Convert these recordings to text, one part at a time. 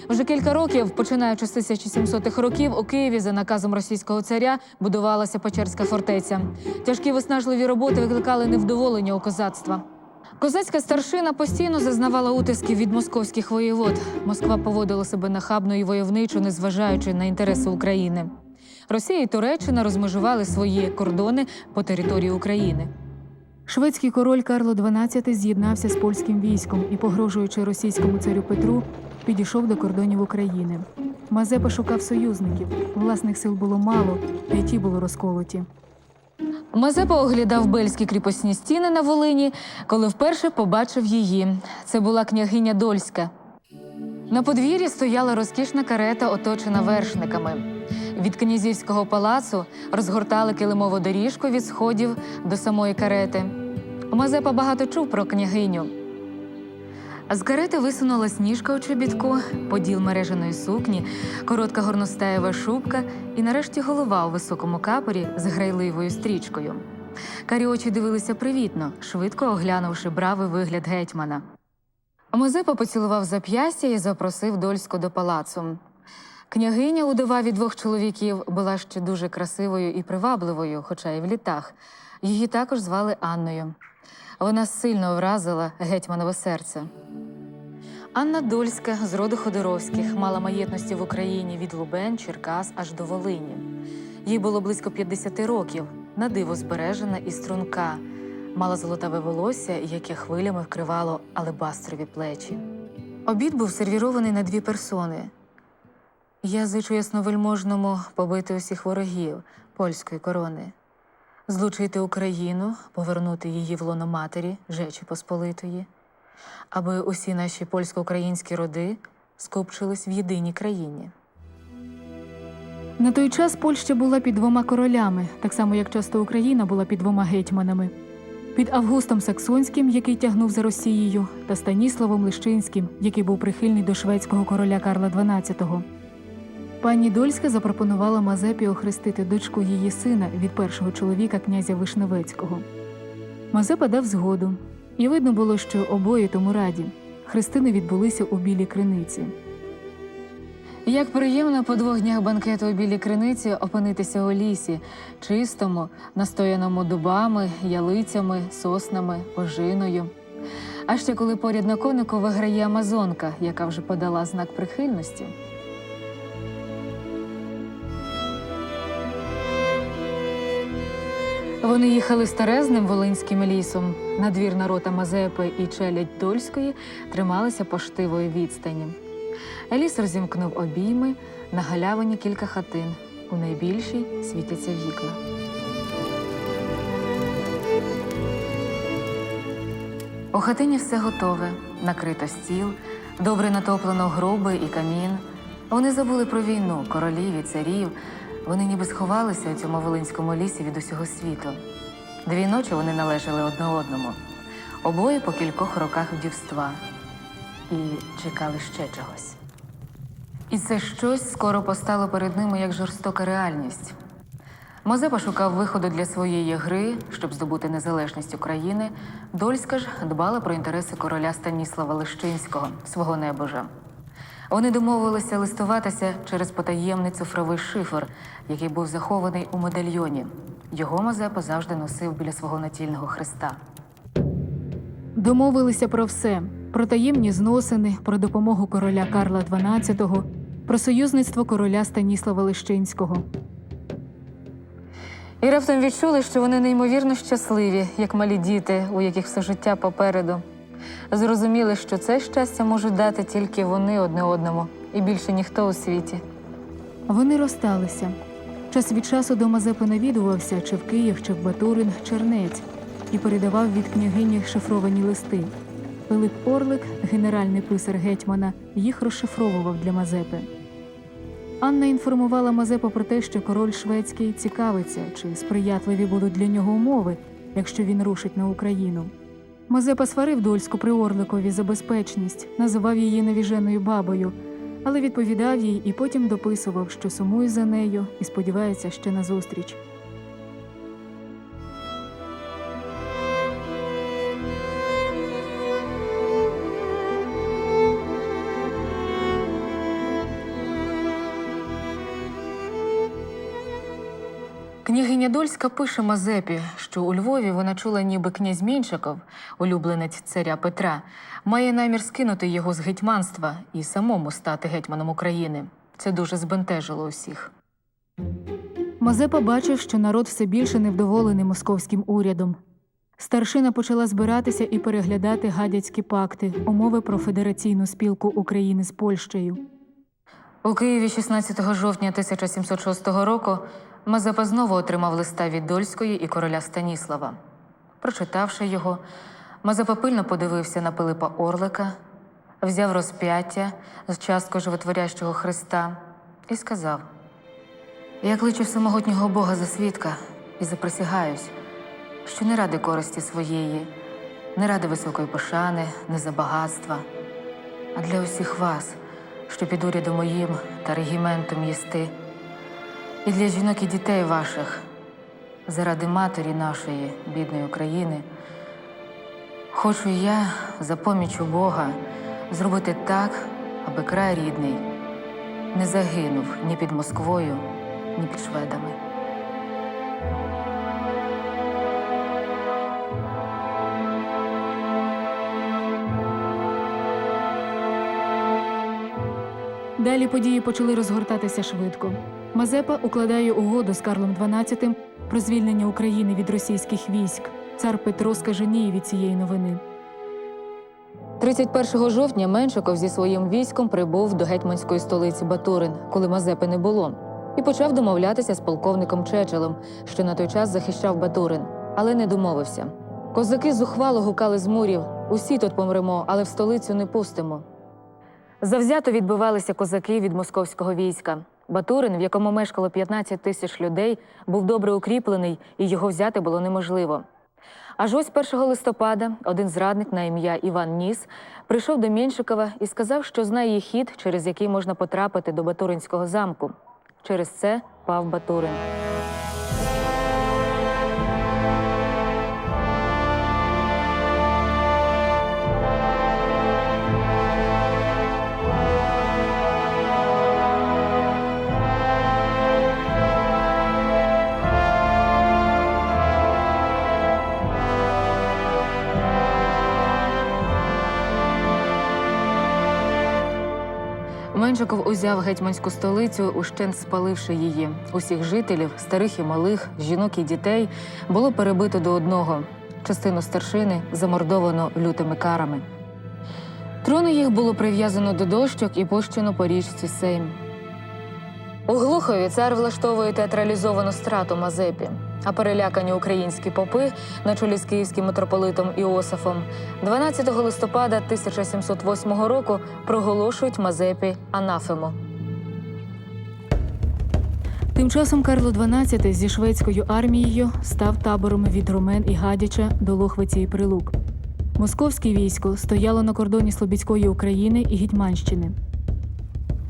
Вже кілька років, починаючи з 1700-х років, у Києві за наказом російського царя будувалася Печерська фортеця. Тяжкі виснажливі роботи викликали невдоволення у козацтва. Козацька старшина постійно зазнавала утисків від московських воєвод. Москва поводила себе нахабно і войовничо, незважаючи на інтереси України. Росія і Туреччина розмежували свої кордони по території України. Шведський король Карло XII з'єднався з польським військом і, погрожуючи російському царю Петру, підійшов до кордонів України. Мазепа шукав союзників. Власних сил було мало, та й ті були розколоті. Мазепа оглядав бельські кріпосні стіни на Волині, коли вперше побачив її. Це була княгиня Дольська. На подвір'ї стояла розкішна карета, оточена вершниками. Від князівського палацу розгортали килимову доріжку від сходів до самої карети. Мазепа багато чув про княгиню. З карети висунулась ніжка у чобітку, поділ мережаної сукні, коротка горностаєва шубка і нарешті голова у високому капорі з грайливою стрічкою. Карі очі дивилися привітно, швидко оглянувши бравий вигляд гетьмана. Мазепа поцілував зап'ястя і запросив Дольську до палацу. Княгиня, удова від двох чоловіків, була ще дуже красивою і привабливою, хоча й в літах. Її також звали Анною. Вона сильно вразила гетьманове серце. Анна Дольська з роду Ходоровських мала маєтності в Україні від Лубен, Черкас аж до Волині. Їй було близько 50 років, на диво збережена і струнка. Мала золотаве волосся, яке хвилями вкривало алебастрові плечі. Обід був сервірований на 2 персони. Я зичу ясновельможному побити усіх ворогів польської корони, злучити Україну, повернути її в лоно матері, Жечі Посполитої, аби усі наші польсько-українські роди скупчились в єдиній країні. На той час Польща була під 2 королями, так само як часто Україна була під 2 гетьманами. Під Августом Саксонським, який тягнув за Росією, та Станіславом Лещинським, який був прихильний до шведського короля Карла XII. Пані Дольська запропонувала Мазепі охрестити дочку її сина від першого чоловіка, князя Вишневецького. Мазепа дав згоду. І видно було, що обоє тому раді. Хрестини відбулися у Білій Криниці. Як приємно по 2 днях банкету у Білій Криниці опинитися у лісі, чистому, настояному дубами, ялицями, соснами, ожиною. А ще коли поряд на конику виграє амазонка, яка вже подала знак прихильності. Вони їхали старезним Волинським лісом. Надвірна рота Мазепи і челядь Дольської трималися поштивої відстані. Ліс розімкнув обійми, на галявині кілька хатин. У найбільшій світяться вікна. У хатині все готове. Накрито стіл, добре натоплено гроби і камін. Вони забули про війну, королів і царів. Вони ніби сховалися у цьому волинському лісі від усього світу. 2 ночі вони належали одне одному. Обоє по кількох роках вдівства. І чекали ще чогось. І це щось скоро постало перед ними як жорстока реальність. Мазепа шукав виходу для своєї гри, щоб здобути незалежність України. Дольська ж дбала про інтереси короля Станіслава Лещинського, свого небожа. Вони домовилися листуватися через потаємний цифровий шифр, який був захований у медальйоні. Його Мазепа завжди носив біля свого натільного хреста. Домовилися про все – про таємні зносини, про допомогу короля Карла XII, про союзництво короля Станіслава Лещинського. І раптом відчули, що вони неймовірно щасливі, як малі діти, у яких все життя попереду. Зрозуміли, що це щастя можуть дати тільки вони одне одному, і більше ніхто у світі. Вони розсталися. Час від часу до Мазепи навідувався чи в Київ, чи в Батурин Чернець і передавав від княгині шифровані листи. Пилип Орлик, генеральний писар гетьмана, їх розшифровував для Мазепи. Анна інформувала Мазепу про те, що король шведський цікавиться, чи сприятливі будуть для нього умови, якщо він рушить на Україну. Мазепа сварив Дольську при Орликові за безпечність, називав її навіженою бабою, але відповідав їй і потім дописував, що сумує за нею і сподівається ще на зустріч. Княгиня Дольська пише Мазепі, що у Львові вона чула, ніби князь Меншиков, улюбленець царя Петра, має намір скинути його з гетьманства і самому стати гетьманом України. Це дуже збентежило усіх. Мазепа бачив, що народ все більше невдоволений московським урядом. Старшина почала збиратися і переглядати гадяцькі пакти, умови про федераційну спілку України з Польщею. У Києві 16 жовтня 1706 року Мазепа знову отримав листа від Дольської і короля Станіслава. Прочитавши його, Мазепа пильно подивився на Пилипа Орлика, взяв розп'яття з часткою животворящого Христа і сказав: «Я кличу всемогутнього Бога за свідка і заприсягаюсь, що не ради користі своєї, не ради високої пошани, не за багатства, а для усіх вас, що під урядом моїм та регіментом єсти, і для жінок і дітей ваших, заради матері нашої, бідної України, хочу я, за поміччю Бога, зробити так, аби край рідний не загинув ні під Москвою, ні під шведами». Далі події почали розгортатися швидко. Мазепа укладає угоду з Карлом XII про звільнення України від російських військ. Цар Петро скаженіє від цієї новини. 31 жовтня Меншиков зі своїм військом прибув до гетьманської столиці Батурин, коли Мазепи не було, і почав домовлятися з полковником Чечелем, що на той час захищав Батурин, але не домовився. Козаки зухвало гукали з мурів: «Усі тут помремо, але в столицю не пустимо». Завзято відбивалися козаки від московського війська. Батурин, в якому мешкало 15 тисяч людей, був добре укріплений, і його взяти було неможливо. Аж ось 1 листопада один зрадник на ім'я Іван Ніс прийшов до Меншикова і сказав, що знає хід, через який можна потрапити до Батуринського замку. Через це пав Батурин. Меншиков узяв гетьманську столицю, ущент спаливши її. Усіх жителів, старих і малих, жінок і дітей, було перебито до одного. Частину старшини замордовано лютими карами. Трони їх було прив'язано до дощок і пущено по річці Сейм. У Глухові цар влаштовує театралізовану страту Мазепі, а перелякані українські попи на чолі з київським митрополитом Іосифом 12 листопада 1708 року проголошують Мазепі анафему. Тим часом Карло XII зі шведською армією став табором від Ромен і Гадяча до Лохвиці і Прилук. Московське військо стояло на кордоні Слобідської України і Гетьманщини.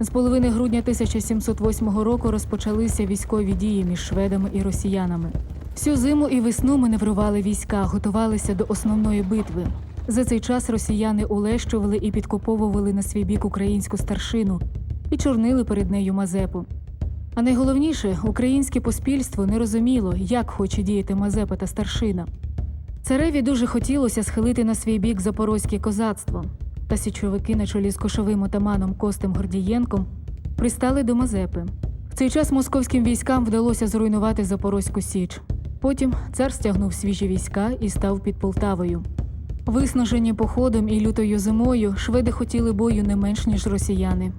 З половини грудня 1708 року розпочалися військові дії між шведами і росіянами. Всю зиму і весну маневрували війська, готувалися до основної битви. За цей час росіяни улещували і підкуповували на свій бік українську старшину і чорнили перед нею Мазепу. А найголовніше, українське поспільство не розуміло, як хоче діяти Мазепа та старшина. Цареві дуже хотілося схилити на свій бік запорозьке козацтво. Та січовики на чолі з кошовим отаманом Костем Гордієнком пристали до Мазепи. В цей час московським військам вдалося зруйнувати Запорозьку Січ. Потім цар стягнув свіжі війська і став під Полтавою. Виснажені походом і лютою зимою, шведи хотіли бою не менш, ніж росіяни.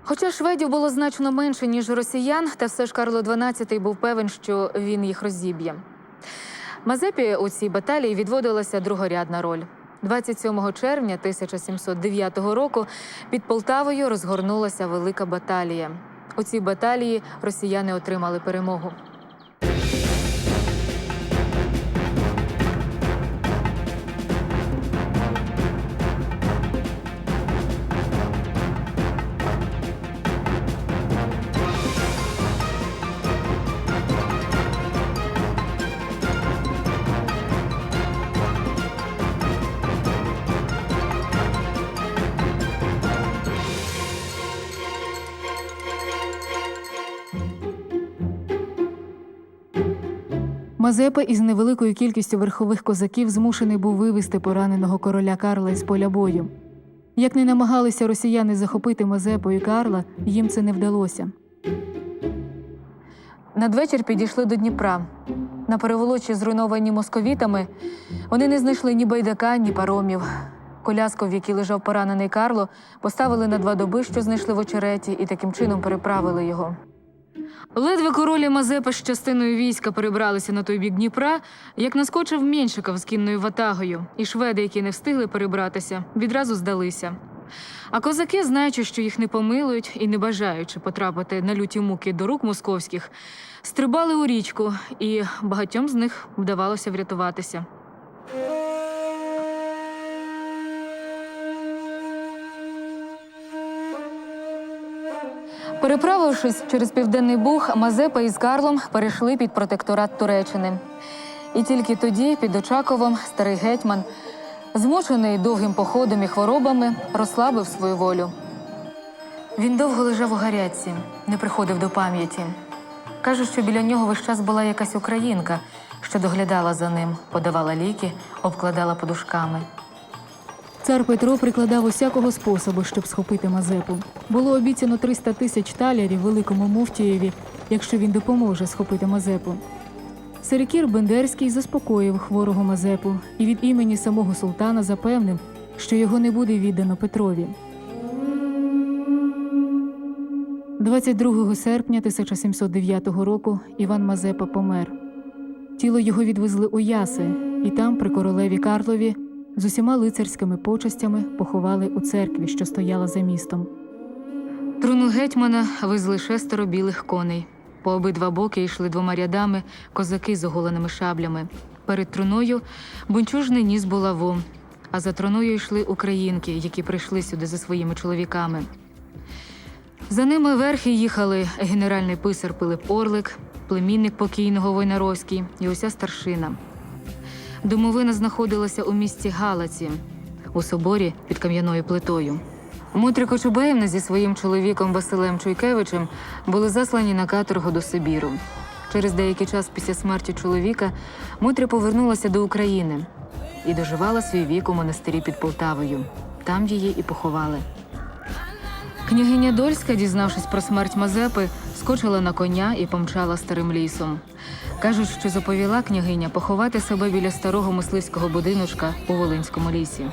Хоча шведів було значно менше, ніж росіян, та все ж Карло XII був певен, що він їх розіб'є. Мазепі у цій баталії відводилася другорядна роль. 27 червня 1709 року під Полтавою розгорнулася велика баталія. У цій баталії росіяни отримали перемогу. Мазепа із невеликою кількістю верхових козаків змушений був вивести пораненого короля Карла із поля бою. Як не намагалися росіяни захопити Мазепу і Карла, їм це не вдалося. Надвечір підійшли до Дніпра. На переволочі, зруйновані московітами, вони не знайшли ні байдака, ні паромів. Коляску, в якій лежав поранений Карло, поставили на 2 доби, що знайшли в очереті, і таким чином переправили його. Ледве король і Мазепа з частиною війська перебралися на той бік Дніпра, як наскочив Меншиков з кінною ватагою, і шведи, які не встигли перебратися, відразу здалися. А козаки, знаючи, що їх не помилують і не бажаючи потрапити на люті муки до рук московських, стрибали у річку, і багатьом з них вдавалося врятуватися. Переправившись через Південний Буг, Мазепа із Карлом перейшли під протекторат Туреччини. І тільки тоді, під Очаковом, старий гетьман, змучений довгим походом і хворобами, розслабив свою волю. Він довго лежав у гарячці, не приходив до пам'яті. Кажуть, що біля нього весь час була якась українка, що доглядала за ним, подавала ліки, обкладала подушками. Цар Петро прикладав усякого способу, щоб схопити Мазепу. Було обіцяно 300 тисяч талярів великому муфтієві, якщо він допоможе схопити Мазепу. Серекір Бендерський заспокоїв хворого Мазепу і від імені самого султана запевнив, що його не буде віддано Петрові. 22 серпня 1709 року Іван Мазепа помер. Тіло його відвезли у Яси, і там, при королеві Карлові, з усіма лицарськими почестями поховали у церкві, що стояла за містом. Труну гетьмана везли 6 білих коней. По обидва боки йшли 2 рядами козаки з оголеними шаблями. Перед труною бунчужний ніс булаву, а за труною йшли українки, які прийшли сюди за своїми чоловіками. За ними верхи їхали генеральний писар Пилип Орлик, племінник покійного Войнаровський і уся старшина. Домовина знаходилася у місті Галаці, у соборі під кам'яною плитою. Мотря Кочубеївна зі своїм чоловіком Василем Чуйкевичем були заслані на каторгу до Сибіру. Через деякий час після смерті чоловіка Мотря повернулася до України і доживала свій вік у монастирі під Полтавою. Там її і поховали. Княгиня Дольська, дізнавшись про смерть Мазепи, скочила на коня і помчала старим лісом. Кажуть, що заповіла княгиня поховати себе біля старого мисливського будиночка у Волинському лісі.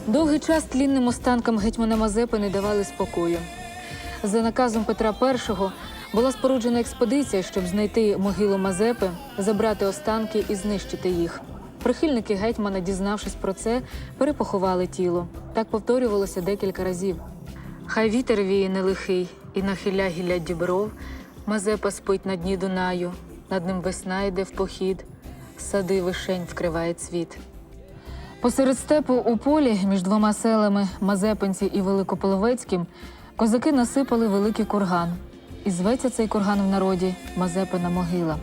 Довгий час тлінним останкам гетьмана Мазепи не давали спокою. За наказом Петра І була споруджена експедиція, щоб знайти могилу Мазепи, забрати останки і знищити їх. Прихильники гетьмана, дізнавшись про це, перепоховали тіло. Так повторювалося декілька разів. Хай вітер віє не лихий, і нахиля гілля дібров, Мазепа спить на дні Дунаю, над ним весна йде в похід, сади вишень вкриває цвіт. Посеред степу у полі між 2 селами Мазепинці і Великополовецьким козаки насипали великий курган. І зветься цей курган в народі Мазепина могила.